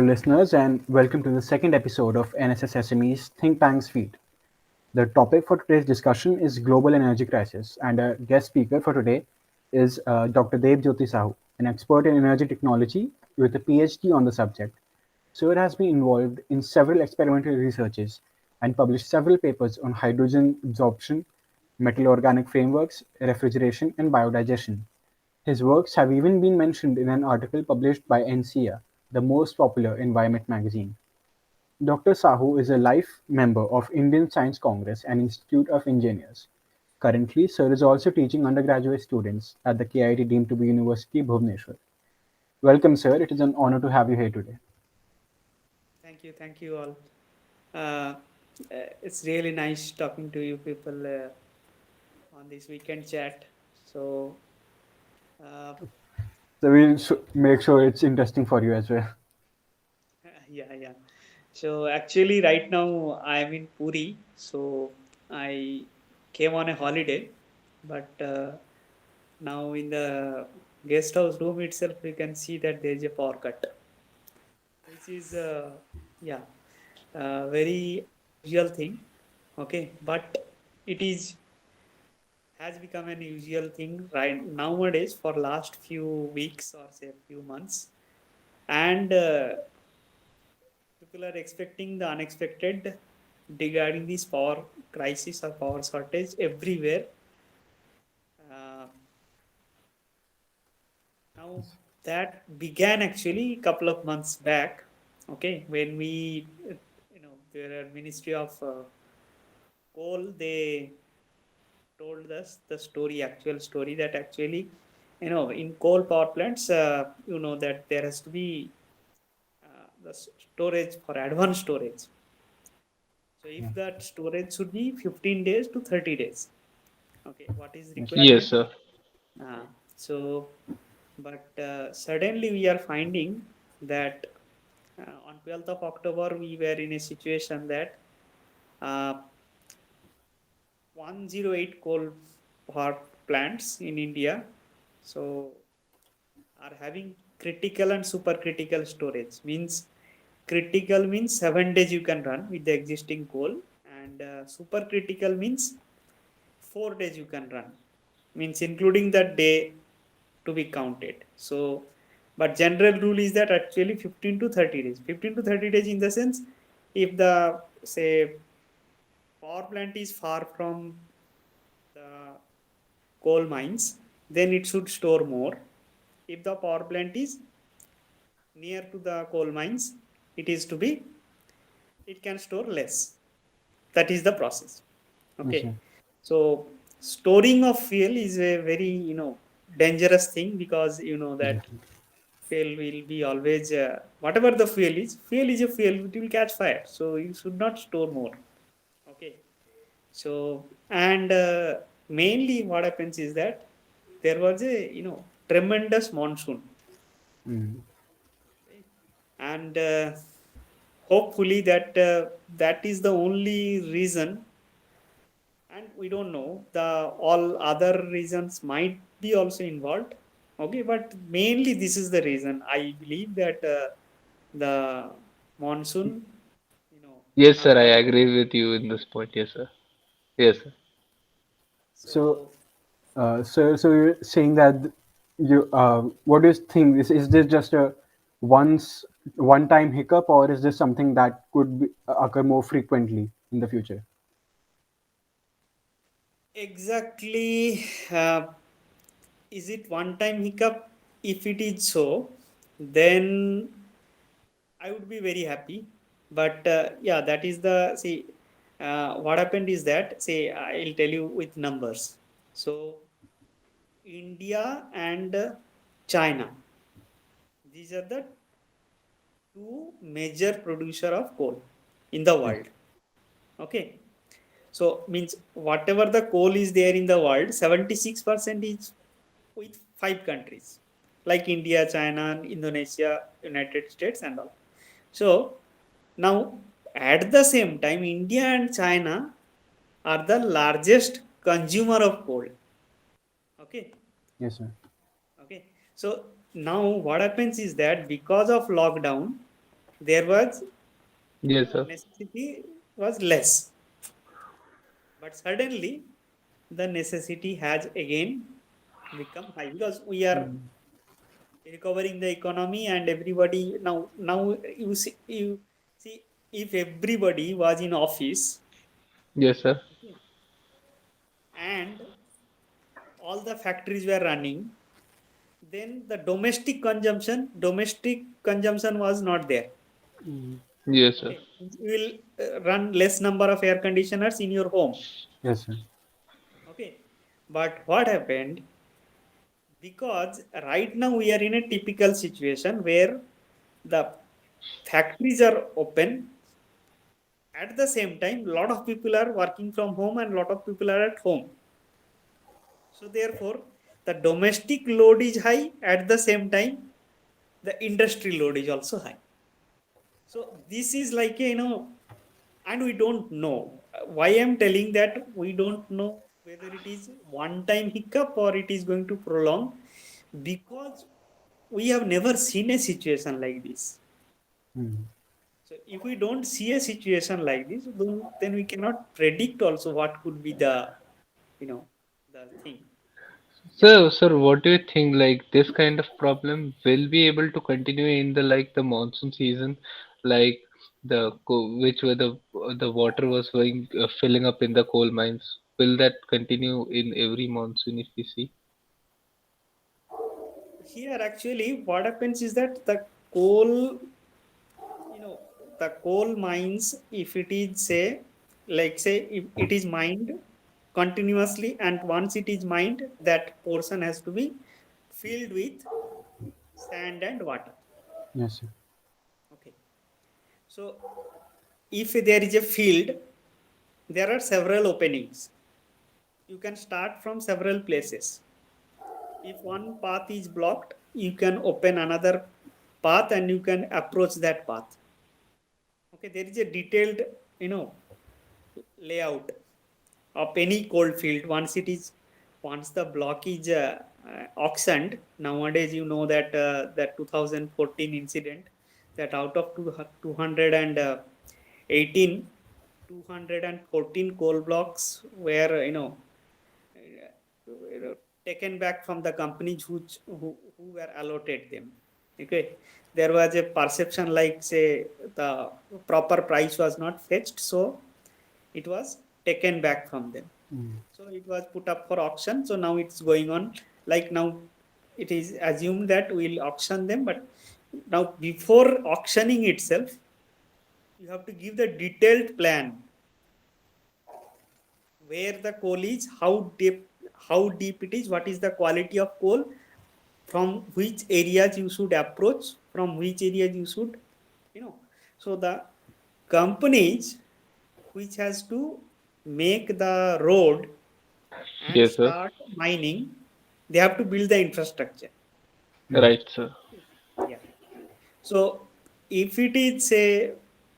Hello, listeners, and welcome to the second episode of NSS SME's Think Tank's Feed. The topic for today's discussion is global energy crisis, and our guest speaker for today is Dr. Dev Jyoti Sahu, an expert in energy technology with a PhD on the subject. Sir has been involved in several experimental researches and published several papers on hydrogen absorption, metal organic frameworks, refrigeration, and biodigestion. His works have even been mentioned in an article published by NCEA, the most popular environment magazine. Dr. Sahu is a life member of Indian Science Congress and Institute of Engineers. Currently, Sir is also teaching undergraduate students at the KIT deemed to be University Bhubaneswar. Welcome, sir. It is an honor to have you here today. Thank you all. Uh, it's really nice talking to you people on this weekend chat. So, uh, So we'll make sure it's interesting for you as well. yeah. So, actually, right now I'm in Puri. So, I came on a holiday, but now in the guest house room itself, we can see that there is a power cut, which is, yeah, very usual thing. Okay, but it is has become an usual thing right nowadays for last few weeks or say few months, and people are expecting the unexpected regarding this power crisis or power shortage everywhere. uh, Now that began actually a couple of months back, okay, when we there are ministry of coal, they told us the story, actual story, that actually in coal power plants, that there has to be the storage for advanced storage. So Yeah. if that storage should be 15 days to 30 days, okay, what is Yes. requirement? Yes, sir. uh, so but suddenly we are finding that on 12th of October we were in a situation that uh, 108 coal power plants in India so are having critical and supercritical storage. Means critical means 7 days you can run with the existing coal, and supercritical means 4 days you can run. Means including that day to be counted. So, but general rule is that actually 15 to 30 days. 15 to 30 days in the sense, if the say power plant is far from the coal mines, then it should store more. If the power plant is near to the coal mines, it is to be, it can store less. That is the process. Yes, Okay. sir. So storing of fuel is a very dangerous thing, because that Exactly. fuel will be always whatever the fuel is a fuel, it will catch fire. So you should not store more. Okay. So, and mainly what happens is that there was a tremendous monsoon, Mm. right? And hopefully that is the only reason, and we don't know, the all other reasons might be also involved. Okay, but mainly this is the reason I believe, that the monsoon Yes, not sir. I coming. agree with you in this point. Yes, sir. Yes, sir. So, So so you're saying that what do you think? Is this just a once one-time hiccup, or is this something that could occur more frequently in the future? exactly, uh, is it one time hiccup? If it is so, then I would be very happy. But yeah, that is the see, what happened is that, say, I'll tell you with numbers. So India and China, these are the two major producer of coal in the Yes. world. Okay, so means whatever the coal is there in the world, 76% is with five countries like India, China, Indonesia, United States, and all. So now, at the same time, India and China are the largest consumer of coal. Okay, Yes, sir. okay. So now what happens is that because of lockdown, there was Yes, sir. necessity was less, but suddenly the necessity has again become high because we are recovering the economy and everybody now you see if everybody was in office, Yes, sir. okay, and all the factories were running, then the domestic consumption was not there. Yes, sir. Okay, you will run less number of air conditioners in your home. Yes, sir. Okay, but what happened, because right now we are in a typical situation where the factories are open, at the same time a lot of people are working from home and a lot of people are at home. So therefore the domestic load is high, at the same time the industry load is also high. So this is like and we don't know why I'm telling that. We don't know whether it is one time hiccup or it is going to prolong, because we have never seen a situation like this. Mm. So if we don't see a situation like this, then we cannot predict also what could be the thing. Yeah. Sir, what do you think? Like this kind of problem will be able to continue in the like the monsoon season, like which were the water was going filling up in the coal mines. Will that continue in every monsoon if we see? Here actually what happens is that the coal, you know, the coal mines, if it is say, like say, if it is mined continuously, and once it is mined, that portion has to be filled with sand and water. Yes, sir. Okay. So if there is a field, there are several openings. You can start from several places. If one path is blocked, you can open another path and you can approach that path. Okay, there is a detailed, you know, layout of any coal field. Once the block is auctioned, nowadays you know that that 2014 incident, that out of 218, 214 coal blocks were taken back from the companies who were allotted them. Okay, there was a perception like say the proper price was not fetched, so it was taken back from them. So it was put up for auction. So now it's going on, like now it is assumed that we'll auction them, but now before auctioning itself, you have to give the detailed plan where the coal is, how deep it is, what is the quality of coal, from which areas you should approach, from which areas you should, you know. So the companies which has to make the road and Yes, sir. start mining, they have to build the infrastructure. Yes. Right, sir. Yeah. So if it is say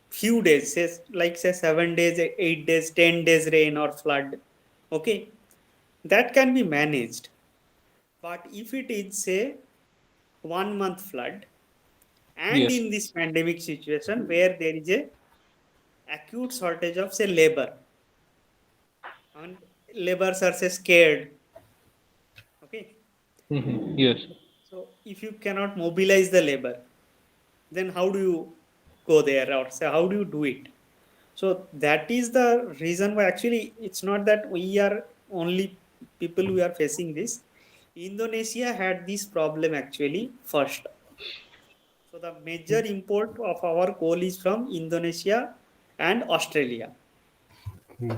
few days, say like say 7 days, 8 days, 10 days rain or flood, okay, that can be managed. But if it is say 1 month flood, and Yes. in this pandemic situation where there is a acute shortage of say labor, and laborers are say scared, okay. Yes. So if you cannot mobilize the labor, then how do you go there, or say how do you do it? So that is the reason why actually it's not that we are only people who are facing this. Indonesia had this problem actually first. So the major import of our coal is from Indonesia and Australia. Okay.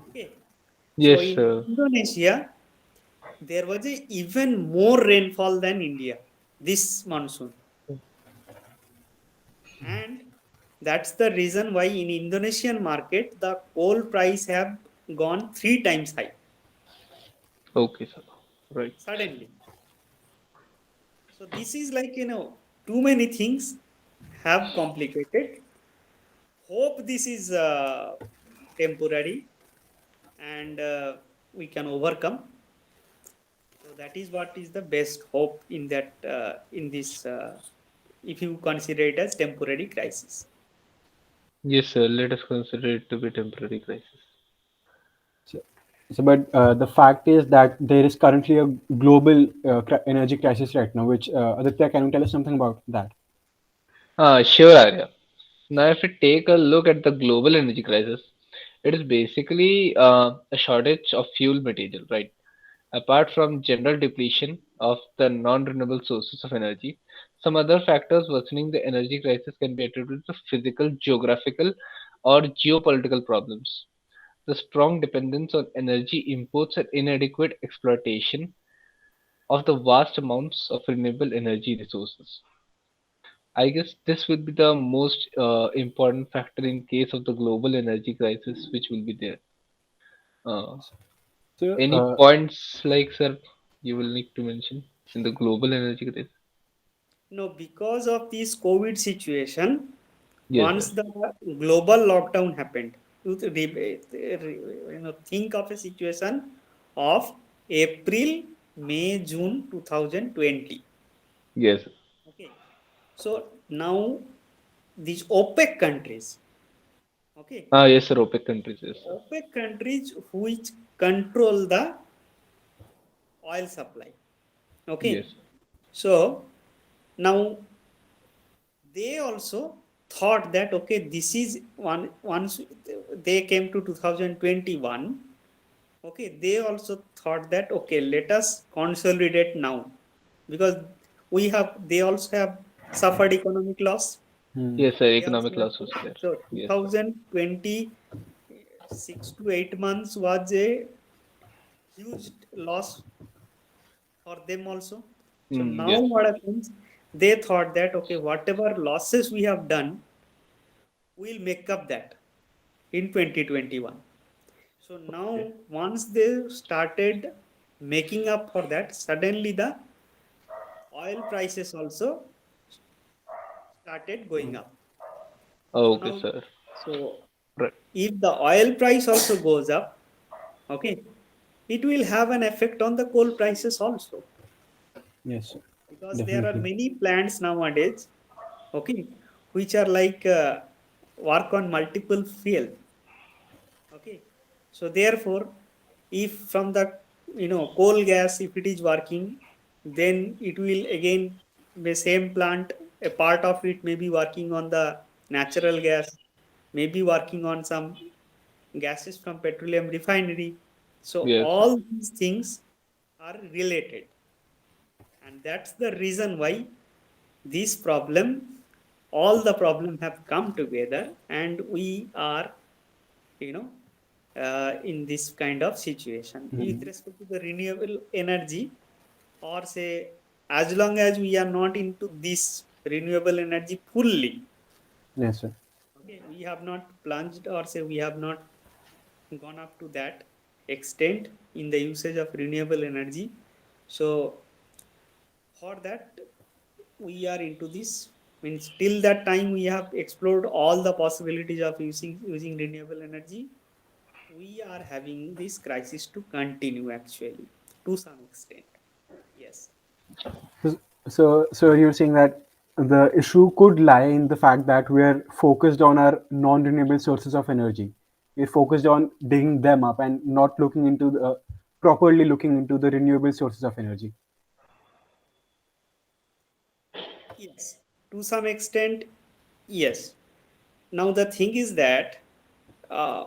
Okay. So Yes, in sir. Indonesia, there was a even more rainfall than India this monsoon. And that's the reason why in Indonesian market the coal price have gone 3 times high Okay, sir. Right. suddenly. So this is like too many things have complicated. Hope this is temporary, and we can overcome. So that is what is the best hope in that in this if you consider it as temporary crisis. Yes, sir. Let us consider it to be temporary crisis. So, but the fact is that there is currently a global energy crisis right now. Which Aditya, can you tell us something about that? Sure, Arya. Now, if we take a look at the global energy crisis, it is basically a shortage of fuel material, right? Apart from general depletion of the non-renewable sources of energy, some other factors worsening the energy crisis can be attributed to physical, geographical, or geopolitical problems. The strong dependence on energy imports and inadequate exploitation of the vast amounts of renewable energy resources. I guess this will be the most important factor in case of the global energy crisis, which will be there. Uh, So, any points like, sir, you will need to mention in the global energy crisis? No, because of this COVID situation, Yes, once sir. the global lockdown happened, think of a situation of April, May, June 2020. Yes. Okay, so now these OPEC countries, okay, Yes, sir. OPEC countries, yes, sir. OPEC countries which control the oil supply. Okay, Yes. so now they also thought that okay, this is one once they came to 2021. Okay, they also thought that okay, let us consolidate now because we have they also have suffered economic loss. hmm, Yes, sir. They also Economic have loss was there. so Yes, sir. 2020 6 to 8 months was a huge loss for them also. So now Yes, sir. what happens? They thought that okay, whatever losses we have done, we'll make up that in 2021. So Okay. now once they started making up for that, suddenly the oil prices also started going up. So Okay, now, sir. so Right. if the oil price also goes up, okay, it will have an effect on the coal prices also yes, sir. because there are Definitely. many plants nowadays, okay, which are like work on multiple field. Okay, so therefore, if from the coal gas, if it is working, then it will again the same plant. A part of it may be working on the natural gas, maybe working on some gases from petroleum refinery. So Yes, sir. all these things are related, and that's the reason why this problem, all the problem have come together, and we are you know in this kind of situation with Mhm. respect to the renewable energy, or say as long as we are not into this renewable energy fully, Yes, sir. okay, we have not plunged, or say we have not gone up to that extent in the usage of renewable energy. So for that we are into this, means till that time we have explored all the possibilities of using renewable energy. We are having this crisis to continue actually to some extent. Yes. So you're saying that the issue could lie in the fact that we're focused on our non-renewable sources of energy. We're focused on digging them up and not looking into the properly looking into the renewable sources of energy. Yes, to some extent, yes. Now the thing is that uh,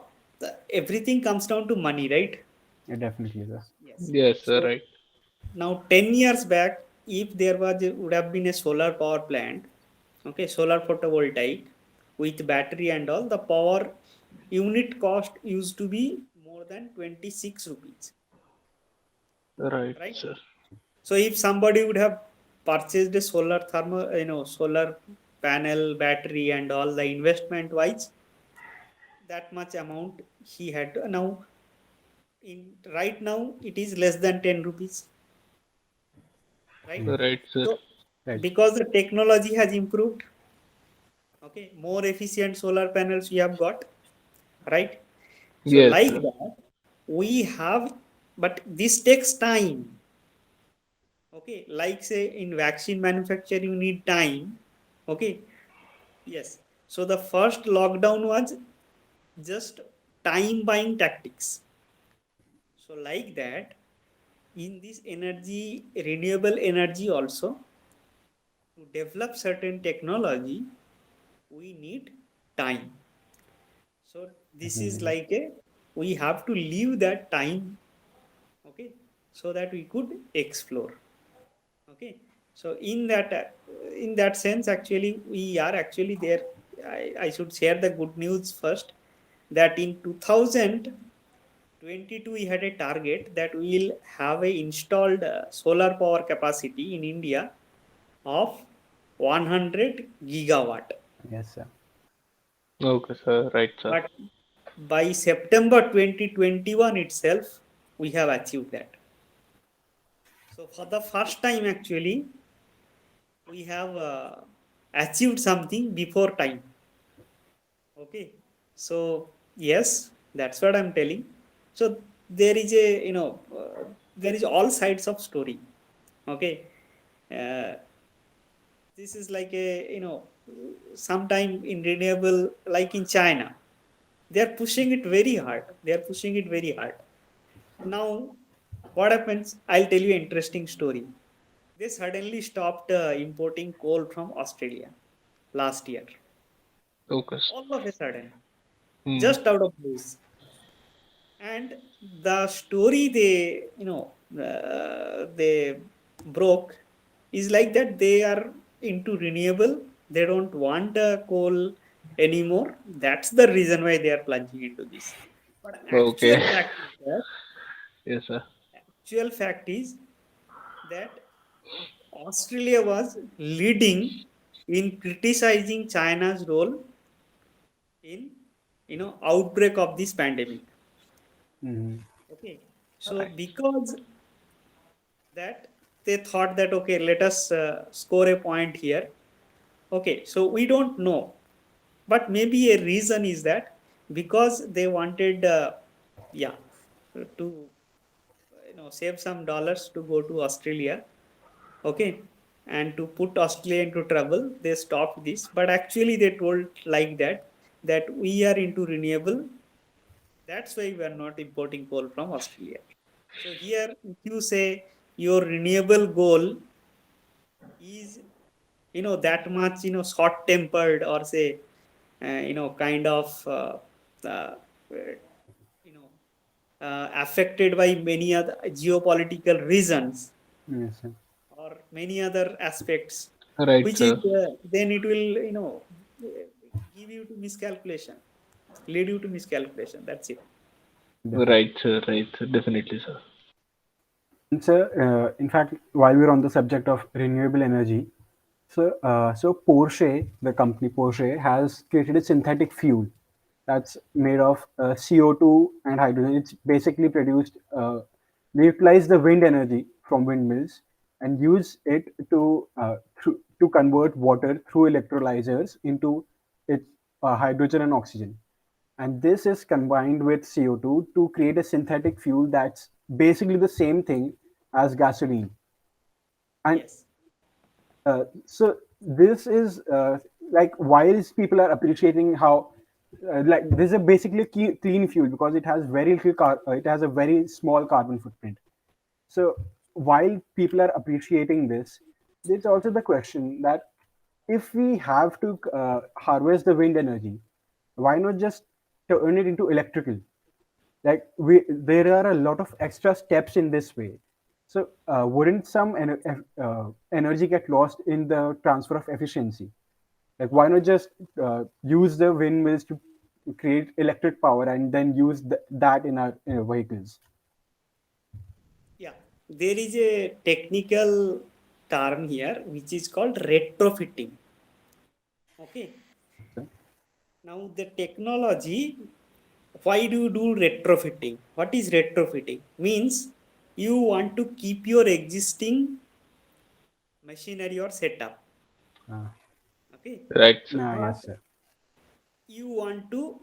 everything comes down to money, right? It definitely does. Yes. Yes, sir. So Right. now 10 years back, if there would have been a solar power plant, okay, solar photovoltaic with battery and all, the power unit cost used to be more than 26 rupees, Right, right? sir. So if somebody would have purchased a solar thermal, solar panel, battery, and all the investment wise, that much amount he had to. Now, in right now, it is less than 10 rupees, right? Right, sir. So Right. because the technology has improved, okay, more efficient solar panels we have got, right? So Yes, like sir. that, we have, but this takes time. Okay, like say in vaccine manufacturing, you need time. Okay, yes. So the first lockdown was just time buying tactics. So like that, in this energy, renewable energy also, to develop certain technology, we need time. So this is Definitely. like a, we have to leave that time, okay, so that we could explore. Okay, so in that sense, actually, we are actually there. I should share the good news first, that in 2022 we had a target that we will have a installed solar power capacity in India of 100 gigawatt. Yes, sir. Okay, sir. Right, sir. But by September 2021 itself, we have achieved that. So for the first time, actually, we have achieved something before time. Okay, so yes, that's what I'm telling. So there is a, there is all sides of story. Okay, uh, this is like a, sometime in renewable, like in China, they are pushing it very hard. They are pushing it very hard. Now, what happens? I'll tell you an interesting story. They suddenly stopped importing coal from Australia last year. Okay. All of a sudden, Hmm. just out of blues. And the story they broke is like that they are into renewable. They don't want coal anymore. That's the reason why they are plunging into this. But Okay. Yes, sir. actual fact is that Australia was leading in criticizing China's role in outbreak of this pandemic. Mhm. Okay, so Right. because that they thought that okay, let us score a point here. Okay, so we don't know, but maybe a reason is that because they wanted, yeah, to save some dollars to go to Australia. Okay, and to put Australia into trouble, they stopped this. But actually, they told like that we are into renewable. That's why we are not importing coal from Australia. So here, if you say your renewable goal is that much short tempered, or say kind of you know affected by many other geopolitical reasons Yes, sir. or many other aspects, Right, which is sir. then it will give you to miscalculation, lead you to miscalculation. That's it. Definitely. Right, sir. Right, sir. Definitely, sir. And sir, in fact, while we're on the subject of renewable energy, so Porsche, the company Porsche, has created a synthetic fuel that's made of CO2 and hydrogen. It's basically produced. They utilize the wind energy from windmills and use it to convert water through electrolyzers into its hydrogen and oxygen. And this is combined with CO2 to create a synthetic fuel that's basically the same thing as gasoline. And Yes. so this is like whilst people are appreciating how like this is a basically clean fuel because it has very it has a very small carbon footprint. So while people are appreciating this, there's also the question that if we have to harvest the wind energy, why not just turn it into electrical? Like we there are a lot of extra steps in this way. So wouldn't some energy get lost in the transfer of efficiency? Like why not just use the windmills to create electric power and then use that in our vehicles? Yeah, there is a technical term here which is called retrofitting. Okay, So, now the technology, why do you do retrofitting? What is retrofitting? Means you want to keep your existing machinery or setup. uh, Okay, Right, sir. but yes sir. you want to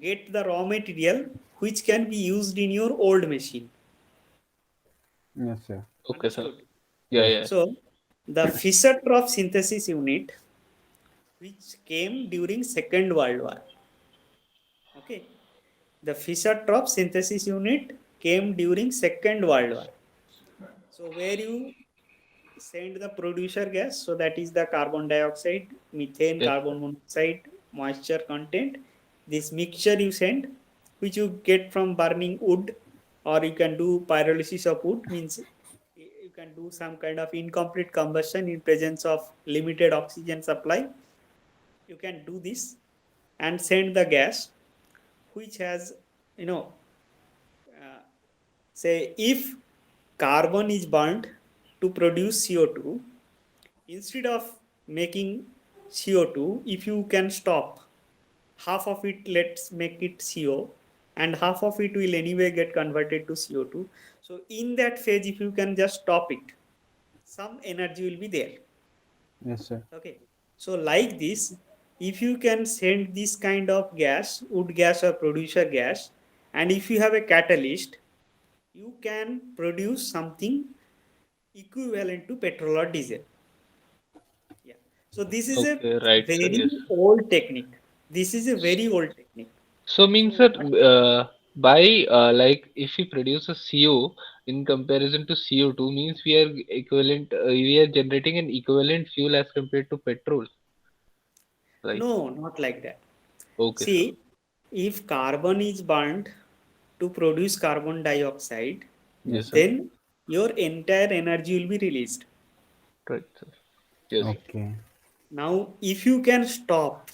get the raw material which can be used in your old machine. Yes sir. Okay, sir. Understood? Yeah, Yes yeah. sir. So the Fischer-Tropsch synthesis unit, which came during Second World War. Okay, the Fischer-Tropsch synthesis unit came during Second World War. So where you send the producer gas, so that is the carbon dioxide, methane, Yes, carbon monoxide, moisture content. This mixture you send, which you get from burning wood, or you can do pyrolysis of wood, means you can do some kind of incomplete combustion in presence of limited oxygen supply. You can do this and send the gas, which has, you know, uh, say if carbon is burnt to produce CO2, instead of making CO2, if you can stop half of it, let's make it CO, and half of it will anyway get converted to CO2. So in that phase, if you can just stop it, some energy will be there. Yes, sir. Okay. So like this, if you can send this kind of gas, wood gas or producer gas, and if you have a catalyst, you can produce something equivalent to petrol or diesel. Yeah. So this is a okay, right, sir. very Yes. old technique. This is a very old technique. So means So that by like if we produce a CO in comparison to CO2 means we are equivalent, we are generating an equivalent fuel as compared to petrol, right? no, not like that. Okay, sir. See, if carbon is burned to produce carbon dioxide, Yes, Yes. sir. then your entire energy will be released. Right, sir. Yes, sir. Okay. Now, if you can stop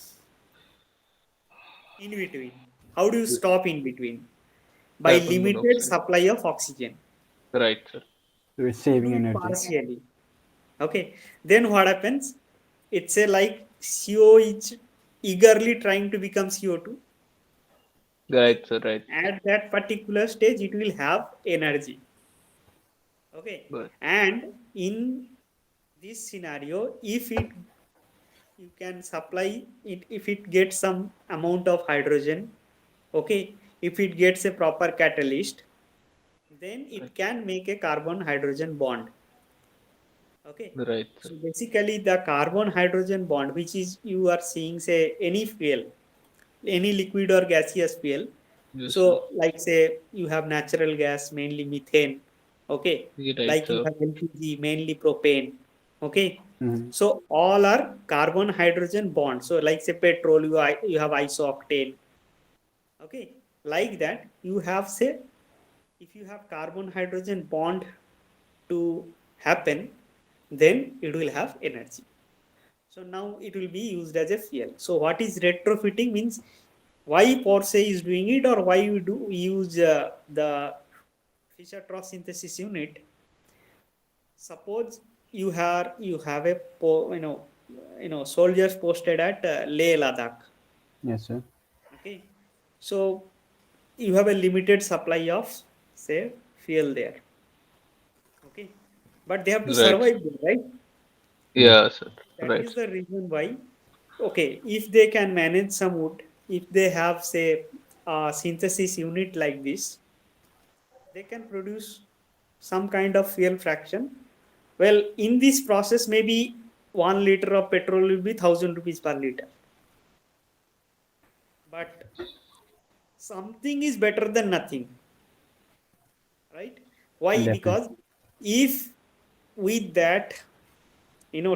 in between, how do you stop in between? By Carbon limited monoxide. supply of oxygen. Right, sir. So it's You saving do it energy. partially. Okay. Then what happens? It's a like CO is eagerly trying to become CO2. Okay. Right, sir. Right. At that particular stage, it will have energy. Okay. But And in this scenario, if it you can supply it, if it gets some amount of hydrogen, okay, if it gets a proper catalyst, then right, it can make a carbon hydrogen bond. Okay. right, sir. So basically the carbon hydrogen bond, which is you are seeing, say any fuel, any liquid or gaseous fuel. Yes, sir. So like say you have natural gas, mainly methane. Okay. Yeah, right, Like you sir. have LPG, mainly propane. Okay. Mhm. So all are carbon hydrogen bonds. So like say petrol, you have isooctane. Okay. Like that, you have say if you have carbon hydrogen bond to happen, then it will have energy. So now it will be used as a fuel. So what is retrofitting means, why Porsche is doing it, or why we do use the Fischer-Tropsch synthesis unit. Suppose you have a soldiers posted at Leh Ladakh. Yes, sir. Okay, so you have a limited supply of say fuel there. Okay, but they have to Right. survive there, right? Yes. Yeah, sir. That Right. is the reason why. Okay, if they can manage some wood, if they have say a synthesis unit like this, they can produce some kind of fuel fraction. Well, in this process, maybe 1 liter of petrol will be 1,000 rupees per liter. But something is better than nothing, right? Why? Definitely. Because if with that,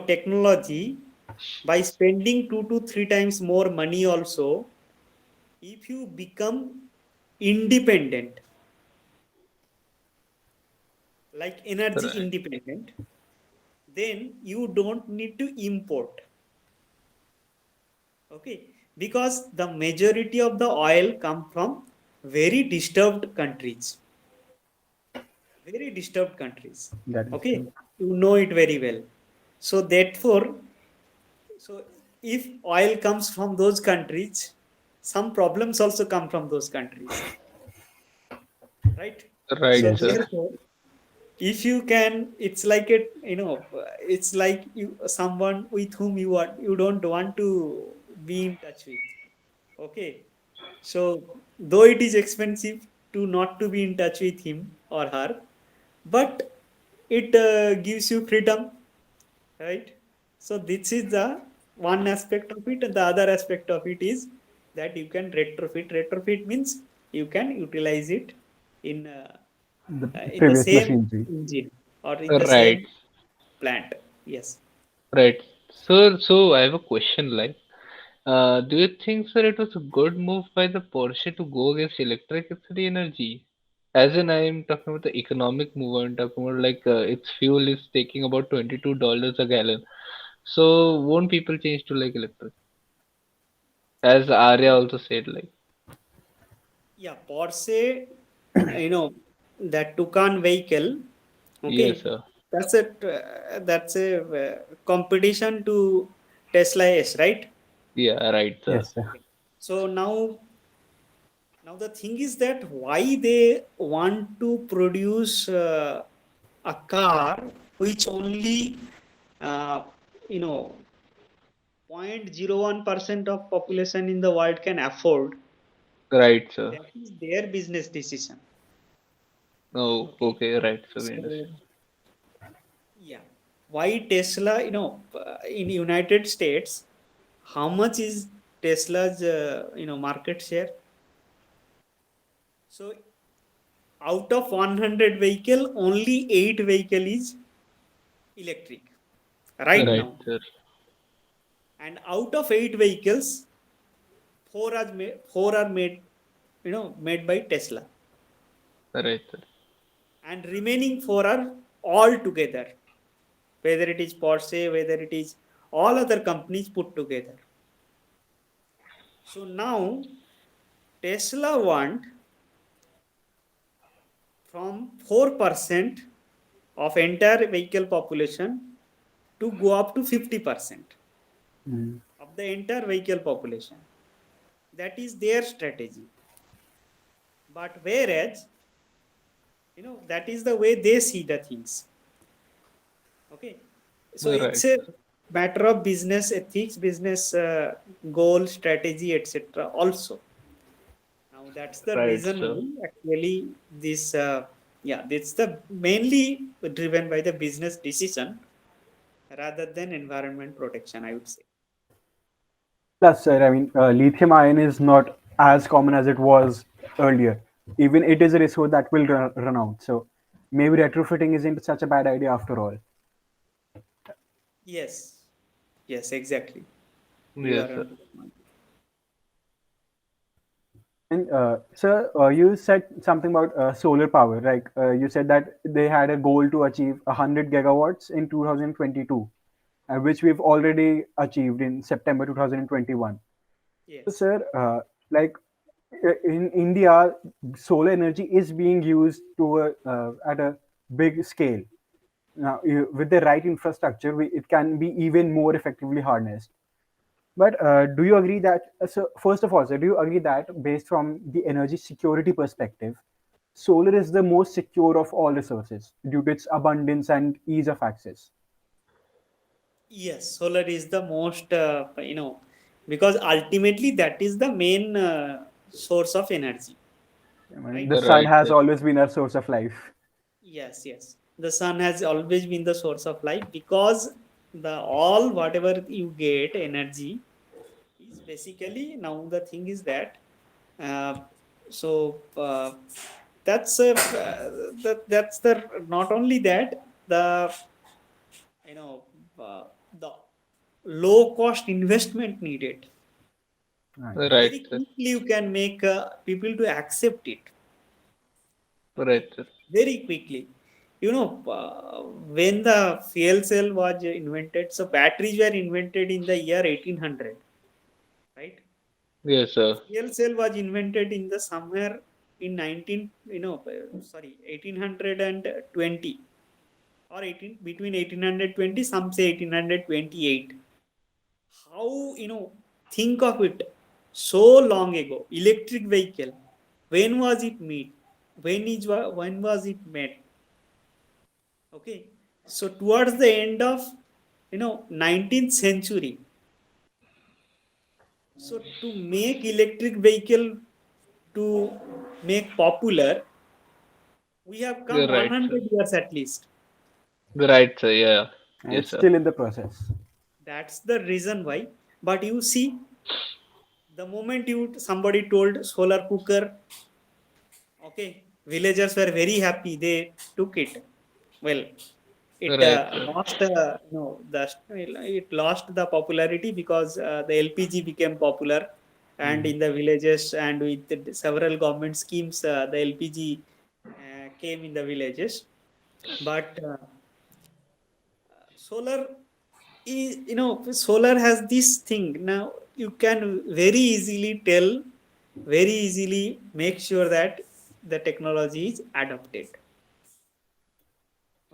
technology, by spending 2 to 3 times more money also, if you become independent, like energy Right. independent, then you don't need to import. Okay, because the majority of the oil come from very disturbed countries. Very disturbed countries. That is Okay, true. you know it very well. So therefore, so if oil comes from those countries, some problems also come from those countries, right? So Right, Yes. sir. therefore, if you can, it's like it, it's like you someone with whom you don't want to be in touch with. Okay, so though it is expensive to not to be in touch with him or her, but it gives you freedom. right? So this is the one aspect of it, and the other aspect of it is that you can retrofit. Retrofit means you can utilize it in The in the previous same machinery. engine or in the Right, same plant. Yes. right. So I have a question like, do you think, sir, it was a good move by the Porsche to go against electricity energy? As in, I am talking about the economic move. I'm talking about like its fuel is taking about $22 a gallon. So won't people change to like electric? As Arya also said, like, Yeah, Porsche, that Tucan vehicle, yes, okay, sir. that's a competition to Tesla S, right? Yeah, right, sir. Yes, sir. So now the thing is that why they want to produce a car which only uh, you know 0.01% of population in the world can afford. Right, sir. That is their business decision. Oh, Okay, okay, right, sir. We so understand. yeah, why Tesla? In United States, how much is Tesla's market share? So out of 100 vehicle, only 8 vehicle is electric right Right, now, sir. and out of 8 vehicles, four are made made by Tesla, Right, sir. and remaining four are all together, whether it is Porsche, whether it is all other companies put together. So now Tesla want from 4% of entire vehicle population to go up to 50% Mm. of the entire vehicle population. That is their strategy. But whereas, that is the way they see the things. Okay. So Right, it's a sir. matter of business ethics, business goal, strategy, etc. Also. Now that's the Right, reason sir. why actually this, yeah, it's the mainly driven by the business decision rather than environment protection, I would say. Plus, sir, I mean, lithium ion is not as common as it was earlier. Even it is a resource that will run out. So maybe retrofitting isn't such a bad idea after all. Yes, yes, exactly. You Yes, are sir. on the point. And sir, you said something about solar power. Like you said that they had a goal to achieve 100 gigawatts in 2022, which we've already achieved in September 2021. So, Yes. sir, like in India, solar energy is being used to at a big scale. Now, with the right infrastructure, it can be even more effectively harnessed. But do you agree that, so first of all, sir, do you agree that based from the energy security perspective, solar is the most secure of all resources due to its abundance and ease of access? Yes, solar is the most, because ultimately that is the main source of energy, I mean, right? the sun Right, has sir. always been our source of life. Yes, yes. The sun has always been the source of life because the all whatever you get energy is basically now the thing is that uh, so that's that's the not only that the you know the low cost investment needed, Right. Right, very sir. quickly you can make people to accept it. Okay, Right, sir. very quickly. When the fuel cell was invented, so batteries were invented in the year 1800, right? Yes, sir. Fuel cell was invented in the somewhere in 19, sorry, 1820 or 18 between 1820, some say 1828. How, think of it, so long ago, electric vehicle. When was it made? When was it made? Okay, so towards the end of 19th century, so to make electric vehicle to make popular, we have come You're right, sir. 100 years at least. Right, sir. Yeah. And Yes, it's sir. still in the process. That's the reason why. But you see, the moment somebody told solar cooker, okay, villagers were very happy. They took it. Well, it Right, sir. lost no the it lost the popularity because the LPG became popular, and Mhm. in the villages and with several government schemes, the LPG came in the villages. But solar is, solar has this thing. Now you can very easily tell, very easily make sure that the technology is adopted.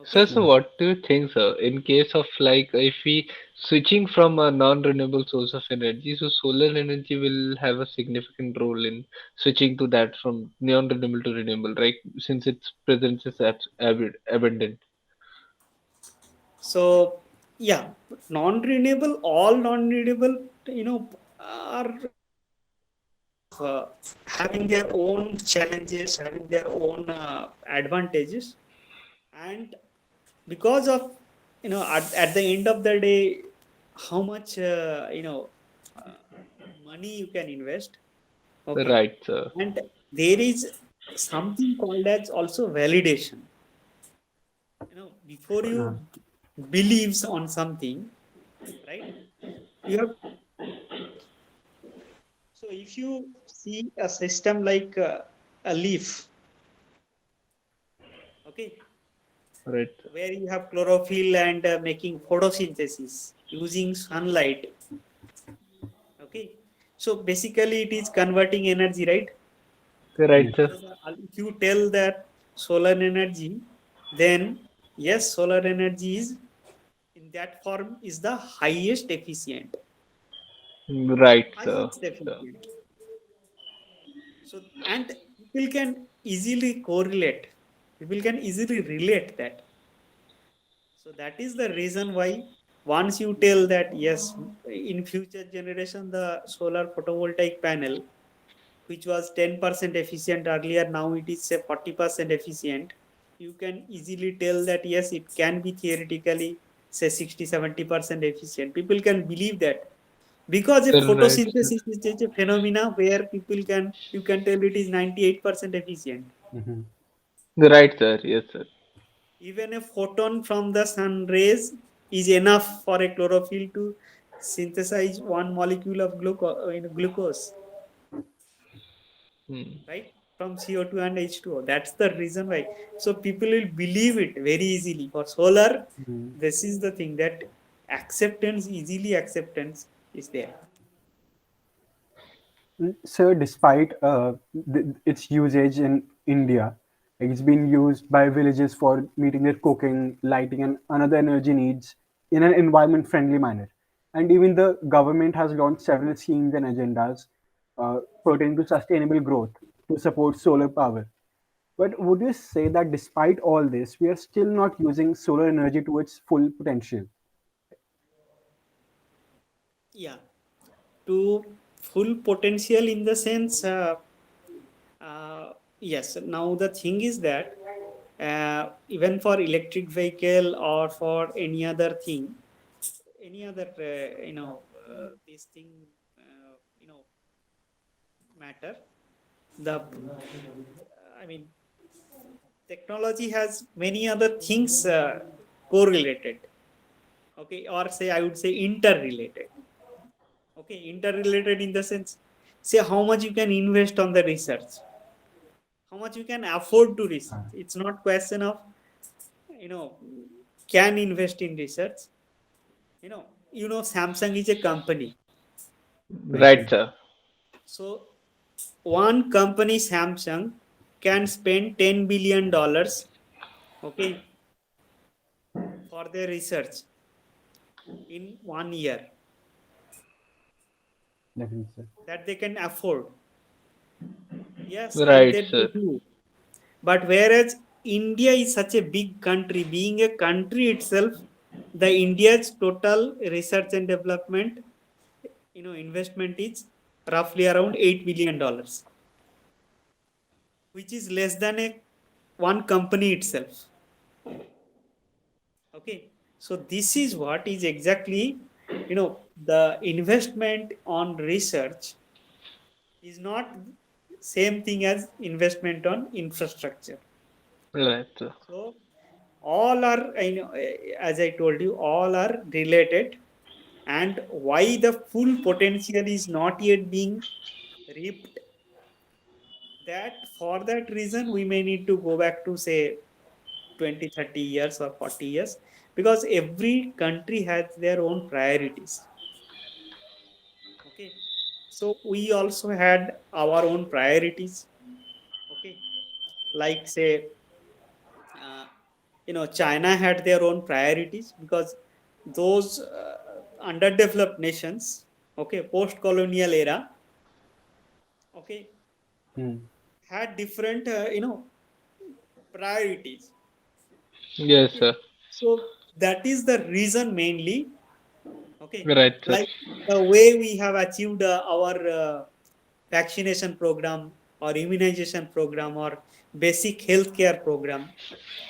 Sir, Okay. so what do you think, sir? In case of like if we switching from a non-renewable source of energy, so solar energy will have a significant role in switching to that from non-renewable to renewable, right? Since its presence is abundant. So yeah, non-renewable, all non-renewable, are having their own challenges, having their own advantages, and because of, at the end of the day, how much uh, money you can invest. Okay, Right, sir. and there is something called as also validation. Before you Uh, believes on something, right? You have So if you see a system like a leaf, okay, Right, sir. where you have chlorophyll and making photosynthesis using sunlight, okay. So basically, it is converting energy, right? Right, yes. sir. So if you tell that solar energy, then yes, solar energy is in that form is the highest efficient, Right, sir. highest Sir. efficient. So and people can easily correlate. People can easily relate that. So that is the reason why once you tell that yes, in future generation the solar photovoltaic panel, which was 10% efficient earlier, now it is say 40% efficient. You can easily tell that yes, it can be theoretically say 60-70% efficient. People can believe that because a Right, sir. photosynthesis is just a phenomena where people can you can tell it is 98% efficient. Mhm. Right, sir. Yes, sir. Even a photon from the sun rays is enough for a chlorophyll to synthesize one molecule of glucose, Hmm. right? From CO2 and H2O. That's the reason why. So people will believe it very easily. For solar, Mhm. this is the thing that easily acceptance is there. So, despite its usage in India, it's been used by villages for meeting their cooking, lighting, and other energy needs in an environment friendly manner. And even the government has launched several schemes and agendas pertaining to sustainable growth to support solar power. But would you say that despite all this, we are still not using solar energy to its full potential? Yeah. To full potential in the sense, yes. Now the thing is that even for electric vehicle or for any other thing, any other this thing, matter. The I mean, technology has many other things correlated. Okay, or say I would say interrelated. Okay, interrelated in the sense, say how much you can invest on the research, how much you can afford to research. It's not question of you know can invest in research. Samsung is a company. Right, Right, right. sir. So one company Samsung can spend $10 billion, okay, for their research in 1 year, Definitely, sir. that they can afford. Yes, and Right, that they sir. do. But whereas India is such a big country, being a country itself, the India's total research and development, investment is roughly around $8 billion, which is less than a one company itself. Okay, So this is what is exactly, the investment on research is not same thing as investment on infrastructure. Right, sir. So all are, as I told you, all are related, and why the full potential is not yet being reaped, that for that reason we may need to go back to say 20, 30 years or 40 years, because every country has their own priorities. Okay, so we also had our own priorities. Okay, like say, uh, China had their own priorities, because those underdeveloped nations, okay, post colonial era, okay, Hmm. had different priorities. Yes, Okay, sir. so that is the reason mainly. Okay, Right, sir. like the way we have achieved our vaccination program or immunization program or basic healthcare program,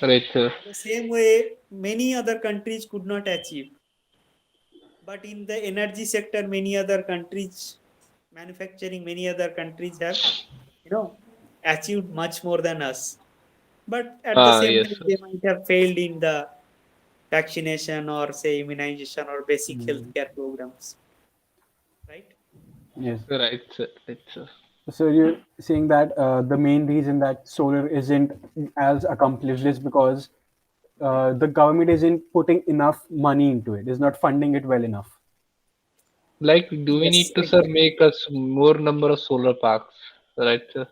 Right, sir. the same way many other countries could not achieve. But in the energy sector, many other countries, manufacturing, many other countries have, you know achieved much more than us. But at the Ah, same yes, time, sir. they might have failed in the vaccination or say immunization or basic Hmm. healthcare programs, right? Yes. Right, sir. Right, sir. So you're saying that the main reason that solar isn't as accomplished is because the government isn't putting enough money into it, is not funding it well enough. Like, do we Yes, need to, sir, exactly. make us more number of solar parks? Right, sir.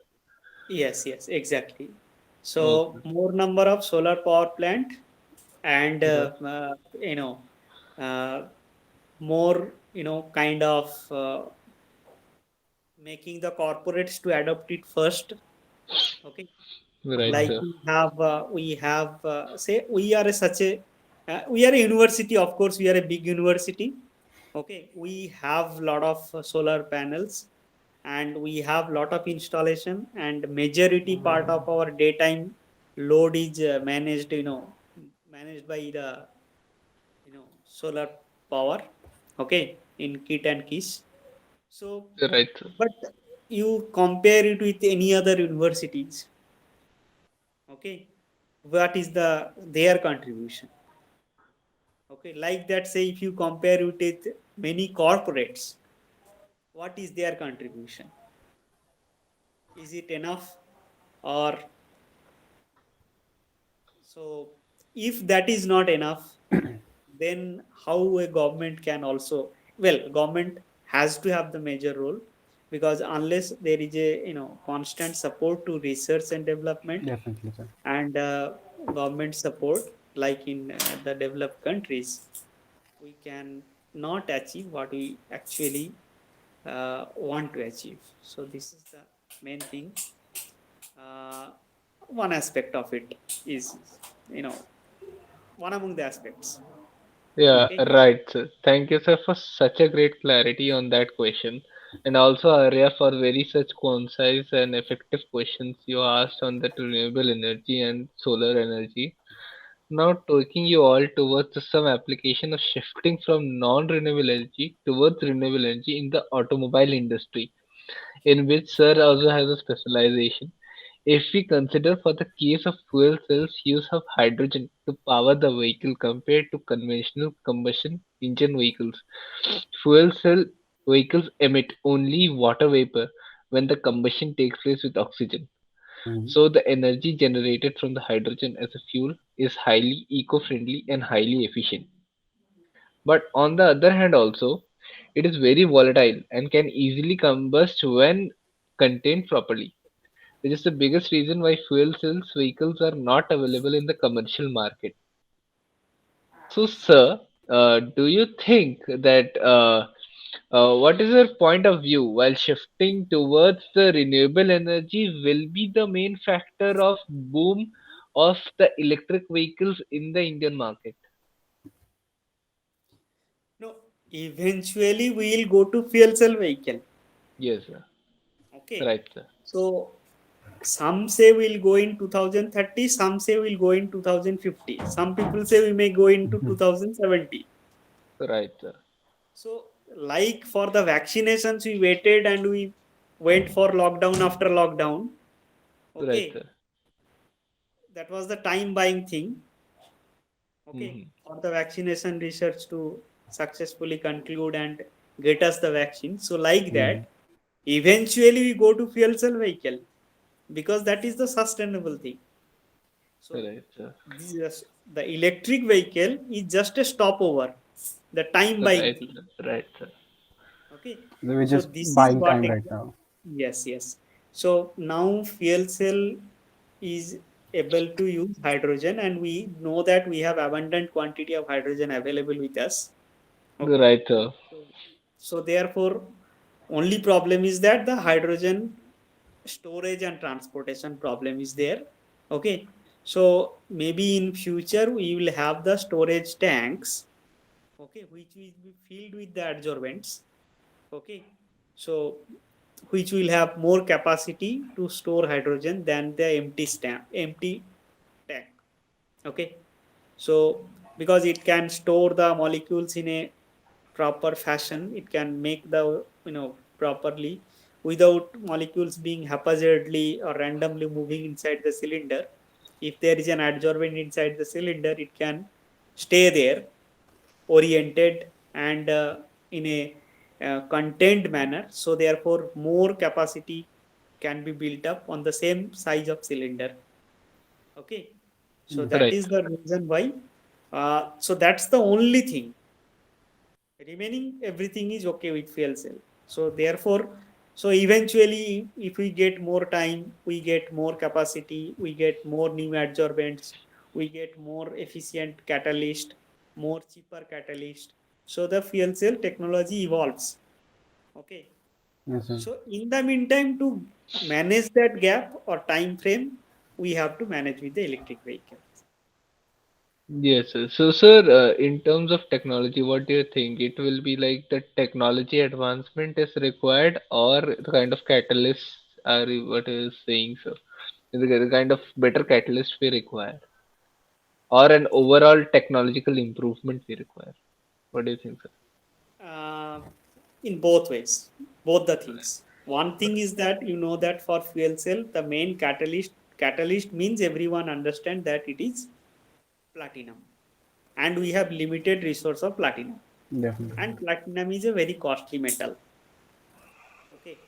Yes, exactly. So Okay. more number of solar power plant, and Right. you know uh, more, kind of making the corporates to adopt it first. Okay, Right, like sir. we have say we are we are a university. Of course, we are a big university. Okay, we have lot of solar panels, and we have lot of installation, and majority part of our daytime load is managed by the solar power. Okay, in kit and keys. So, Right, sir. but you compare it with any other universities. Okay, what is their contribution? Okay, like that, say if you compare it with many corporates, what is their contribution? Is it enough? Or so, if that is not enough, then how a government can also, well, government has to have the major role, because unless there is a constant support to research and development, Definitely, sir. and government support, like in the developed countries, we can not achieve what we actually want to achieve. So this is the main thing. uh, One aspect of it is, you know one among the aspects. Yeah, Okay. right, sir. Thank you, sir, for such a great clarity on that question. And also, Arya, for very such concise and effective questions you asked on that renewable energy and solar energy. Now, taking you all towards some application of shifting from non-renewable energy towards renewable energy in the automobile industry, in which Sir also has a specialization. If we consider for the case of fuel cells use of hydrogen to power the vehicle compared to conventional combustion engine vehicles, fuel cell vehicles emit only water vapor when the combustion takes place with oxygen. Mhm. So the energy generated from the hydrogen as a fuel is highly eco-friendly and highly efficient. But on the other hand also, it is very volatile and can easily combust when contained properly, which is the biggest reason why fuel cells vehicles are not available in the commercial market. So, sir, do you think that what is your point of view while shifting towards the renewable energy will be the main factor of boom of the electric vehicles in the Indian market? No, eventually we'll go to fuel cell vehicle. Yes, sir. Okay. Right, sir. So some say we'll go in 2030, some say we'll go in 2050, some people say we may go into 2070. Right, sir. So, like for the vaccinations, we waited and we went for lockdown after lockdown. Right, Okay, sir. that was the time buying thing. Okay, Hmm. for the vaccination research to successfully conclude and get us the vaccine. So, like that, eventually we go to fuel cell vehicle because that is the sustainable thing. So, Right, sir. the electric vehicle is just a stopover, the time buying Right, thing. sir. Right, sir. Okay, We're so just this is buying what time right now. yes, yes. So now fuel cell is able to use hydrogen, and we know that we have abundant quantity of hydrogen available with us. Okay, Right, sir. so therefore, only problem is that the hydrogen storage and transportation problem is there. Okay, so maybe in future we will have the storage tanks. Okay, which will be filled with the adsorbents. Okay, so which will have more capacity to store hydrogen than the empty tank. Okay, so because it can store the molecules in a proper fashion, it can make the properly without molecules being haphazardly or randomly moving inside the cylinder. If there is an adsorbent inside the cylinder, it can stay there oriented and in a contained manner. So therefore, more capacity can be built up on the same size of cylinder. Okay, so Yes. that Right. is the reason why. So that's the only thing. Remaining everything is okay with fuel cell. So therefore, so eventually, if we get more time, we get more capacity, we get more new adsorbents, we get more efficient catalyst, more cheaper catalyst. So the fuel cell technology evolves. Okay. Yes, sir. So in the meantime, to manage that gap or time frame, we have to manage with the electric vehicle. Yes, sir. So, sir, in terms of technology, what do you think? It will be like the technology advancement is required, or the kind of catalysts are what is saying, sir? The kind of better catalyst we require, or an overall technological improvement we require. What do you think, sir? uh, in both ways, both the things. One thing is that you know that for fuel cell, the main catalyst means everyone understand that it is platinum, and we have limited resource of platinum, Definitely. and platinum is a very costly metal. Okay,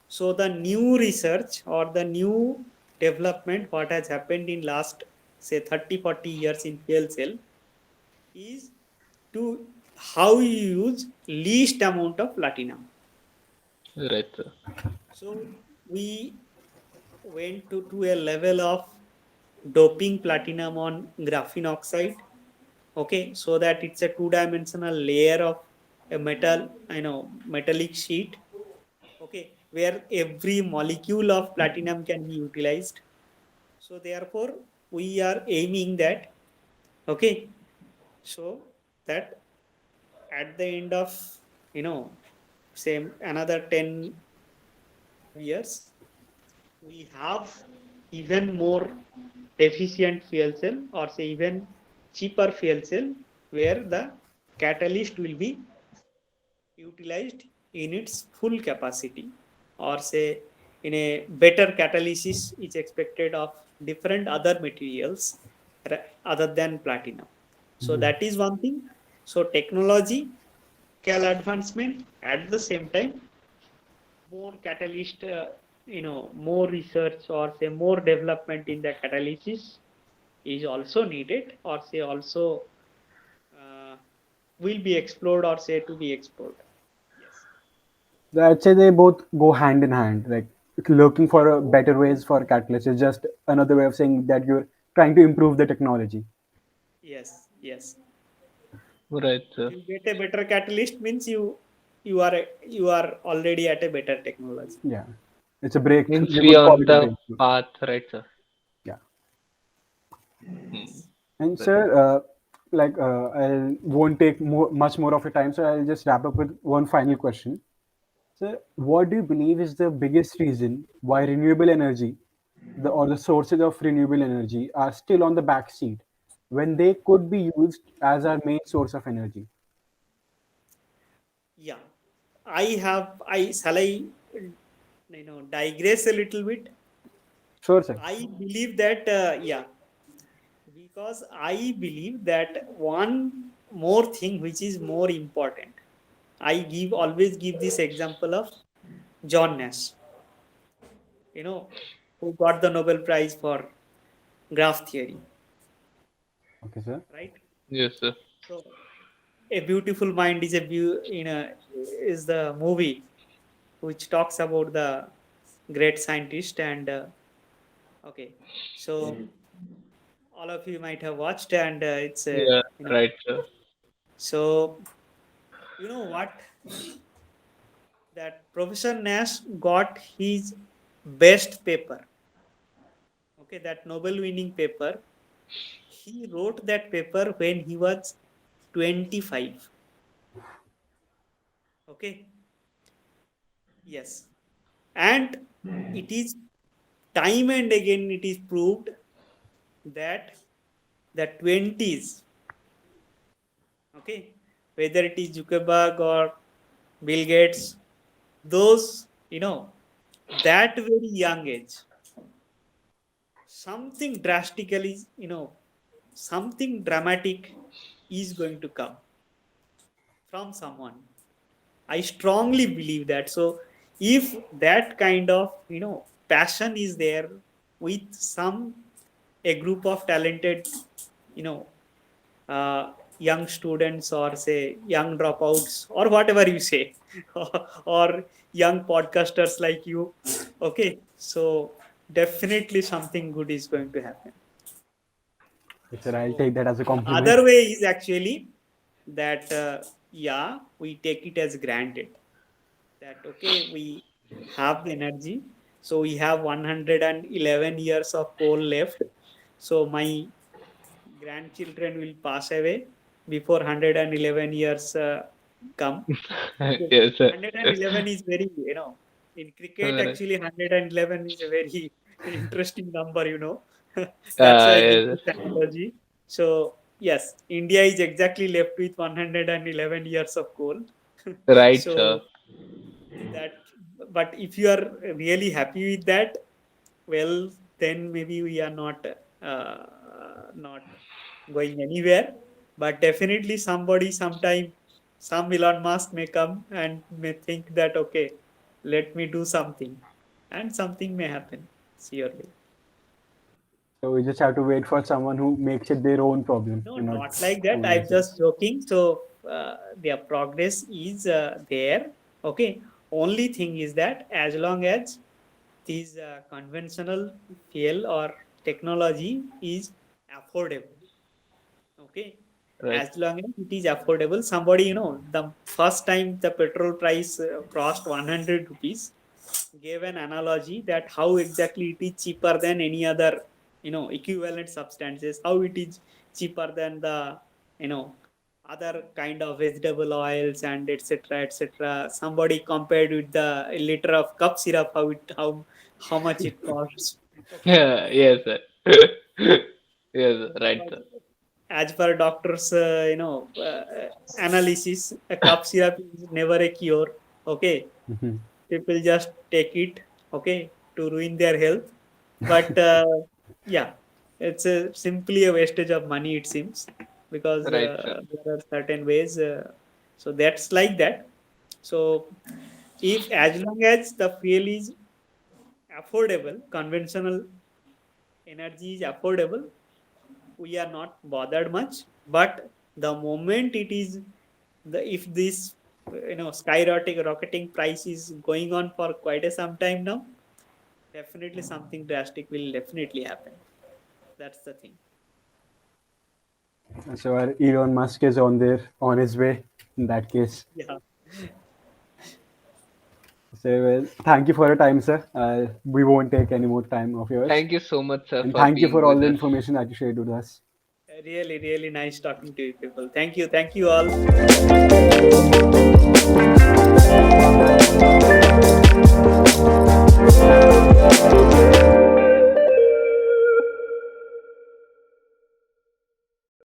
so the new research or the new development what has happened in last say 30-40 years in fuel cell is to how you use least amount of platinum. Right, sir. So we went to a level of doping platinum on graphene oxide. Okay, so that it's a two-dimensional layer of a metal, metallic sheet. Okay, where every molecule of platinum can be utilized. So therefore, we are aiming that. Okay, so that at the end of same another 10 years, we have even more efficient fuel cell or say even cheaper fuel cell where the catalyst will be utilized in its full capacity or say in a better catalysis is expected of different other materials other than platinum. So that is one thing. So technological advancement at the same time more catalyst, more research or say more development in the catalysis is also needed or say also uh, will be explored or say to be explored. Yes. I'd say they both go hand in hand. Like looking for better ways for catalyst is just another way of saying that you're trying to improve the technology. Yes. Yes. Right, sir. You get a better catalyst means you are already at a better technology. Yeah, it's a break. Means We we would on call it a the breakthrough. path, right, sir? Yeah. Hmm. And Right. sir, I won't take much more of your time, so I'll just wrap up with one final question. Sir, what do you believe is the biggest reason why renewable energy the sources of renewable energy are still on the back seat when they could be used as our main source of energy? Yeah, I shall I digress a little bit. Sure, sir. I believe that yeah, because I believe that one more thing which is more important. I give always give this example of John Nash, you know, who got the Nobel Prize for graph theory, Okay, sir. right? Yes, sir. So, A Beautiful Mind is is the movie which talks about the great scientist and okay, so all of you might have watched and it's Yeah, right, sir. so you know what, that Professor Nash got his best paper, okay, that Nobel winning paper. He wrote that paper when he was 25. Okay, yes, and it is time and again it is proved that the 20s, okay, whether it is Zuckerberg or Bill Gates, those, that very young age, something drastically, something dramatic is going to come from someone. I strongly believe that. So, if that kind of, passion is there with a group of talented, you know, young students or say young dropouts or whatever you say, or young podcasters like you, okay, so definitely something good is going to happen. Yes, sir. I'll So take that as a the compliment. other way is actually that yeah, we take it as granted that okay, we have the energy, so we have 111 years of coal left, so my grandchildren will pass away before 111 years come. Okay. Yes, sir. 111 is very, in cricket Right. actually 111 is a very interesting number, That's why I give Yes, this analogy. So yes, India is exactly left with 111 years of coal. right, sir. So that, but if you are really happy with that, well, then maybe we are not going anywhere. But definitely somebody sometime, some Elon Musk may come and may think that okay, let me do something, and something may happen. Surely. So we just have to wait for someone who makes it their own problem No, and not not like that. someone I'm else's. just joking. So their progress is there. Okay. Only thing is that as long as this conventional fuel or technology is affordable, okay, Right. as long as it is affordable, somebody, the first time the petrol price crossed 100 rupees, gave an analogy that how exactly it is cheaper than any other, equivalent substances, how it is cheaper than the, you know other kind of vegetable oils and etc etc. Somebody compared with the liter of cup syrup, how much it costs. Okay. Yeah, yes, sir. Yes, sir. Right, But sir. as per doctors, analysis, a cup syrup is never a cure. Okay, Mhm. people just take it, okay, to ruin their health. But yeah, it's simply a wastage of money, it seems, because Right, sir. there are certain ways. So that's like that. So if as long as the fuel is affordable, conventional energy is affordable, we are not bothered much. But the moment it is the if this skyrocketing rocketing price is going on for quite a some time now, definitely something drastic will definitely happen. That's the thing. So our Elon Musk is on his way in that case. Yeah. So well, thank you for your time, sir. We won't take any more time of yours. Thank you so much, sir, And for thank you being for all with the us. information that you shared with us. Really, really nice talking to you people. Thank you all.